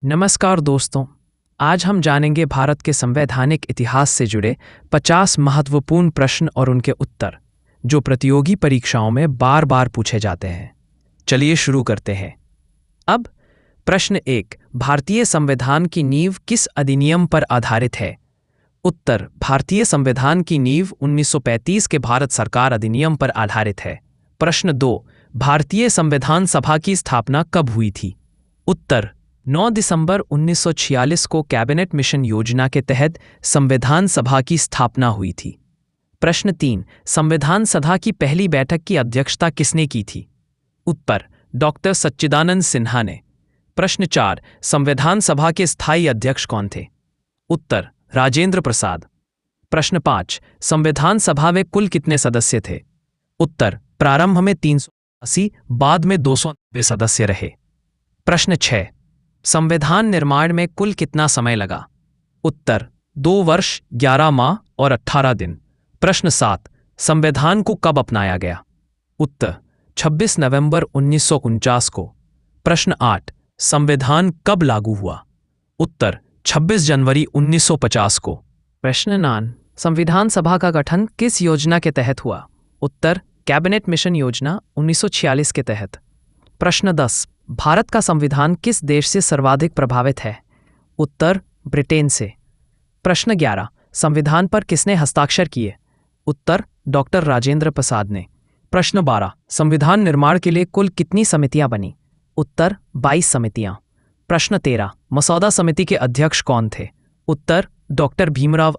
नमस्कार दोस्तों। आज हम जानेंगे भारत के संवैधानिक इतिहास से जुड़े 50 महत्वपूर्ण प्रश्न और उनके उत्तर जो प्रतियोगी परीक्षाओं में बार बार पूछे जाते हैं। चलिए शुरू करते हैं। अब प्रश्न 1, भारतीय संविधान की नींव किस अधिनियम पर आधारित है? उत्तर, भारतीय संविधान की नींव 1935 के भारत सरकार अधिनियम पर आधारित है। प्रश्न 2, भारतीय संविधान सभा की स्थापना कब हुई थी? उत्तर, 9 दिसंबर 1946 को कैबिनेट मिशन योजना के तहत संविधान सभा की स्थापना हुई थी। प्रश्न 3, संविधान सभा की पहली बैठक की अध्यक्षता किसने की थी? उत्तर, डॉक्टर सच्चिदानंद सिन्हा ने। प्रश्न 4, संविधान सभा के स्थायी अध्यक्ष कौन थे? उत्तर, राजेंद्र प्रसाद। प्रश्न 5, संविधान सभा में कुल कितने सदस्य थे? उत्तर, प्रारंभ में 380, बाद में 290 सदस्य रहे। प्रश्न 6, संविधान निर्माण में कुल कितना समय लगा? उत्तर, 2 वर्ष 11 माह और 18 दिन। प्रश्न 7, संविधान को कब अपनाया गया? उत्तर, 26 नवंबर 1949 को। प्रश्न 8, संविधान कब लागू हुआ? उत्तर, 26 जनवरी 1950 को। प्रश्न 9, संविधान सभा का गठन किस योजना के तहत हुआ? उत्तर, कैबिनेट मिशन योजना 1946 के तहत। प्रश्न 10, भारत का संविधान किस देश से सर्वाधिक प्रभावित है? उत्तर, ब्रिटेन से। प्रश्न 11, संविधान पर किसने हस्ताक्षर किए? उत्तर, डॉक्टर राजेंद्र प्रसाद ने। प्रश्न 12, संविधान निर्माण के लिए कुल कितनी समितियां बनी? उत्तर, 22 समितियां। प्रश्न 13, मसौदा समिति के अध्यक्ष कौन थे? उत्तर, डॉक्टर भीमराव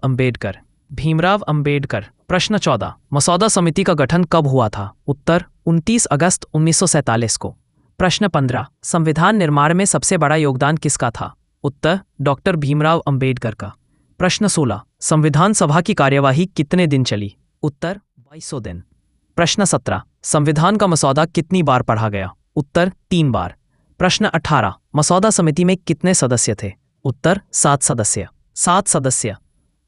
अंबेडकर। प्रश्न 14, मसौदा समिति का गठन कब हुआ था? उत्तर, 29 अगस्त 1947 को। प्रश्न 15, संविधान निर्माण में सबसे बड़ा योगदान किसका था? उत्तर, डॉक्टर भीमराव अंबेडकर का। प्रश्न 16, संविधान सभा की कार्यवाही कितने दिन चली? उत्तर, 2200 दिन। प्रश्न 17, संविधान का मसौदा कितनी बार पढ़ा गया? उत्तर, 3 बार। प्रश्न 18, मसौदा समिति में कितने सदस्य थे? उत्तर, 7 सदस्य।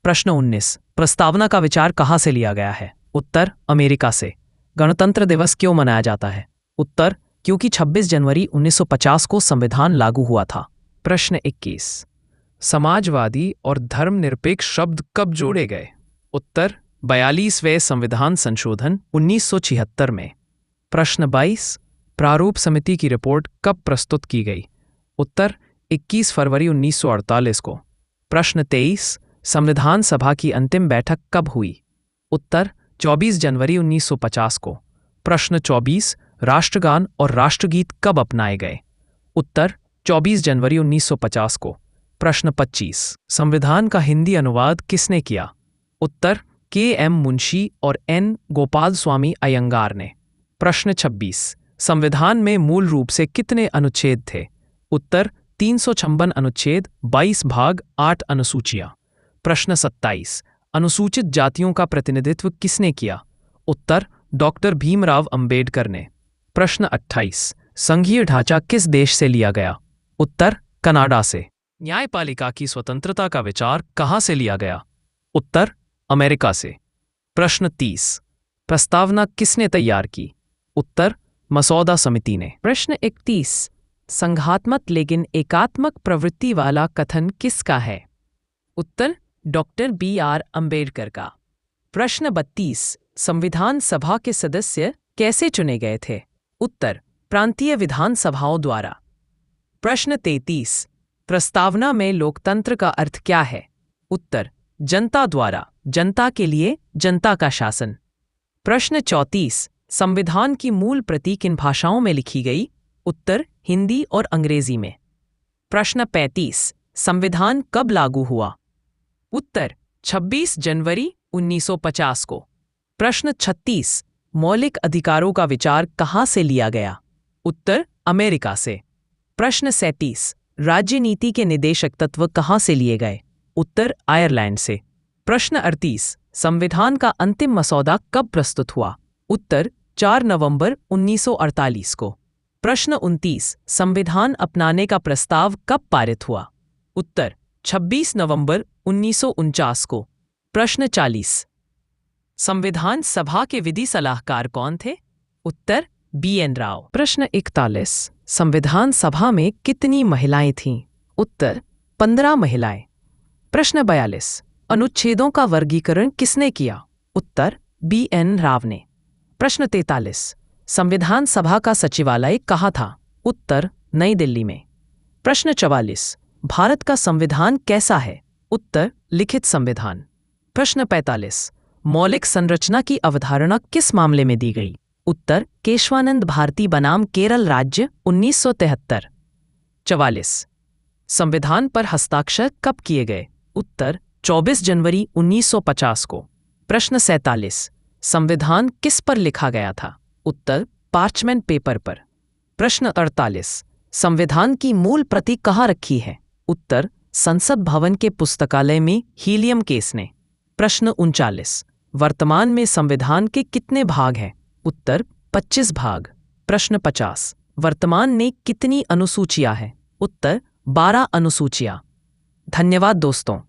प्रश्न 19, प्रस्तावना का विचार कहाँ से लिया गया है? उत्तर, अमेरिका से। गणतंत्र दिवस क्यों मनाया जाता है? उत्तर, क्योंकि 26 जनवरी 1950 को संविधान लागू हुआ था। प्रश्न 21, समाजवादी और धर्मनिरपेक्ष शब्द कब जोड़े गए? उत्तर, 42वें संविधान संशोधन 1976 में। प्रश्न 22, प्रारूप समिति की रिपोर्ट कब प्रस्तुत की गई? उत्तर, 21 फरवरी 1948 को। प्रश्न 23, संविधान सभा की अंतिम बैठक कब हुई? उत्तर, 24 जनवरी 1950 को। प्रश्न 24, राष्ट्रगान और राष्ट्रगीत कब अपनाए गए? उत्तर, 24 जनवरी 1950 को। प्रश्न 25, संविधान का हिंदी अनुवाद किसने किया? उत्तर, के.एम. मुंशी और एन. गोपाल स्वामी अयंगार ने। प्रश्न 26, संविधान में मूल रूप से कितने अनुच्छेद थे? उत्तर, 356 अनुच्छेद, 22 भाग, 8 अनुसूचियां। प्रश्न 27, अनुसूचित जातियों का प्रतिनिधित्व किसने किया? उत्तर, डॉक्टर भीमराव अंबेडकर ने। प्रश्न 28, संघीय ढांचा किस देश से लिया गया? उत्तर, कनाडा से। न्यायपालिका की स्वतंत्रता का विचार कहाँ से लिया गया? उत्तर, अमेरिका से। प्रश्न 30, प्रस्तावना किसने तैयार की? उत्तर, मसौदा समिति ने। प्रश्न 31, संघात्मक लेकिन एकात्मक प्रवृत्ति वाला कथन किसका है? उत्तर, डॉक्टर बी.आर. अंबेडकर का। प्रश्न 32, संविधान सभा के सदस्य कैसे चुने गए थे? उत्तर, प्रांतीय विधानसभाओं द्वारा। प्रश्न 33, प्रस्तावना में लोकतंत्र का अर्थ क्या है? उत्तर, जनता द्वारा, जनता के लिए, जनता का शासन। प्रश्न 34, संविधान की मूल प्रति किन भाषाओं में लिखी गई? उत्तर, हिंदी और अंग्रेजी में। प्रश्न 35, संविधान कब लागू हुआ? उत्तर, 26 जनवरी 1950 को। प्रश्न 36, मौलिक अधिकारों का विचार कहाँ से लिया गया? उत्तर, अमेरिका से। प्रश्न 37, राज्य नीति के निदेशक तत्व कहाँ से लिए गए? उत्तर, आयरलैंड से। प्रश्न 38, संविधान का अंतिम मसौदा कब प्रस्तुत हुआ? उत्तर, 4 नवंबर 1948 को। प्रश्न 29, संविधान अपनाने का प्रस्ताव कब पारित हुआ? उत्तर, 26 नवंबर 1949 को। प्रश्न 40, संविधान सभा के विधि सलाहकार कौन थे? उत्तर, बी.एन. राव। प्रश्न 41, संविधान सभा में कितनी महिलाएं थीं? उत्तर 15 महिलाएं। प्रश्न 42, अनुच्छेदों का वर्गीकरण किसने किया? उत्तर BN राव ने। प्रश्न 43, संविधान सभा का सचिवालय कहाँ था? उत्तर नई दिल्ली में। प्रश्न 44, भारत का संविधान कैसा है? उत्तर लिखित संविधान। प्रश्न 45, मौलिक संरचना की अवधारणा किस मामले में दी गई? उत्तर केशवानंद भारती बनाम केरल राज्य 1973। 44, संविधान पर हस्ताक्षर कब किए गए? उत्तर 24 जनवरी 1950 को। प्रश्न 47, संविधान किस पर लिखा गया था? उत्तर पार्चमेंट पेपर पर। प्रश्न 48, संविधान की मूल प्रति कहाँ रखी है? उत्तर संसद भवन के पुस्तकालय में हीलियम केस ने। प्रश्न 39, वर्तमान में संविधान के कितने भाग हैं? उत्तर 25 भाग। प्रश्न 50, वर्तमान में कितनी अनुसूचियां हैं? उत्तर 12 अनुसूचियां। धन्यवाद दोस्तों।